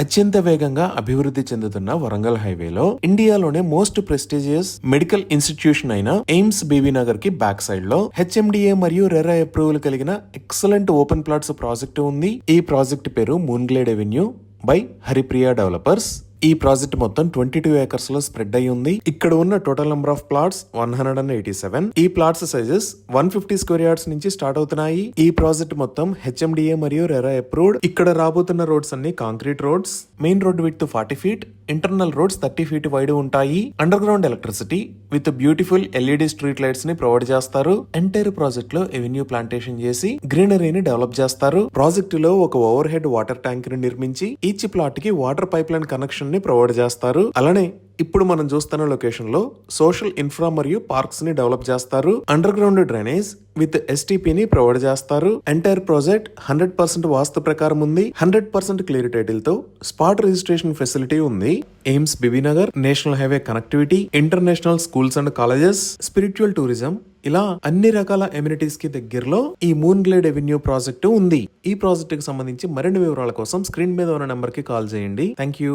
అత్యంత వేగంగా అభివృద్ధి చెందుతున్న వరంగల్ హైవేలో ఇండియాలోనే మోస్ట్ ప్రెస్టీజియస్ మెడికల్ ఇన్స్టిట్యూషన్ అయిన ఎయిమ్స్ బీబీ నగర్ కి బ్యాక్ సైడ్ లో హెచ్ఎండిఏ మరియు రెరా అప్రూవల్ కలిగిన ఎక్సలెంట్ ఓపెన్ ప్లాట్స్ ప్రాజెక్టు ఉంది. ఈ ప్రాజెక్ట్ పేరు మూన్గ్లేడ్ అవెన్యూ బై హరిప్రియ డెవలపర్స్. ఈ ప్రాజెక్ట్ మొత్తం 22 ఏకర్స్ లో స్ప్రెడ్ అయి ఉంది. ఇక్కడ ఉన్న టోటల్ నెంబర్ ఆఫ్ ప్లాట్స్ 187. ఈ ప్లాట్స్ సైజెస్ 150 స్క్వేర్ యార్డ్స్ నుంచి స్టార్ట్ అవుతున్నాయి. ఈ ప్రాజెక్ట్ మొత్తం హెచ్ఎండిఏ మరియు రెరా అప్రూవ్డ్. ఇక్కడ రాబోతున్న రోడ్స్ అన్ని concrete roads. Main road width 40 feet, internal roads 30 feet wide ఉంటాయి. Under ground electricity with beautiful LED street lights ని ప్రొవైడ్ చేస్తారు. ఎంటైర్ ప్రాజెక్ట్ లో ఎవెన్యూ ప్లాంటేషన్ చేసి గ్రీనరీని డెవలప్ చేస్తారు. ప్రాజెక్ట్ లో ఒక ఓవర్ హెడ్ వాటర్ ట్యాంక్ ని నిర్మించి ఈచ్ ప్లాట్ కి వాటర్ పైప్ లైన్ కనెక్షన్ ని ప్రొవైడ్ చేస్తారు. అలానే ఇప్పుడు మనం చూస్తున్న లొకేషన్ లో సోషల్ ఇన్ఫ్రా మరియు పార్క్స్ ని డెవలప్ చేస్తారు. Underground drainage with STP ని ప్రొవైడ్ చేస్తారు. ఎంటైర్ ప్రాజెక్ట్ 100% వాస్తు ప్రకారం ఉంది. 100% క్లియర్ టైటిల్ తో స్పాట్ రిజిస్ట్రేషన్ ఫెసిలిటీ ఉంది. AIIMS Bibinagar, national highway connectivity, international schools and colleges, spiritual tourism, ఇలా అన్ని రకాల ఎమ్యూనిటీస్ కి దగ్గరలో ఈ మూన్గ్లేడ్ అవెన్యూ ప్రాజెక్టు ఉంది. ఈ ప్రాజెక్ట్ కి సంబంధించి మరిన్ని వివరాల కోసం స్క్రీన్ మీద ఉన్న నెంబర్ కి కాల్ చేయండి. Thank you.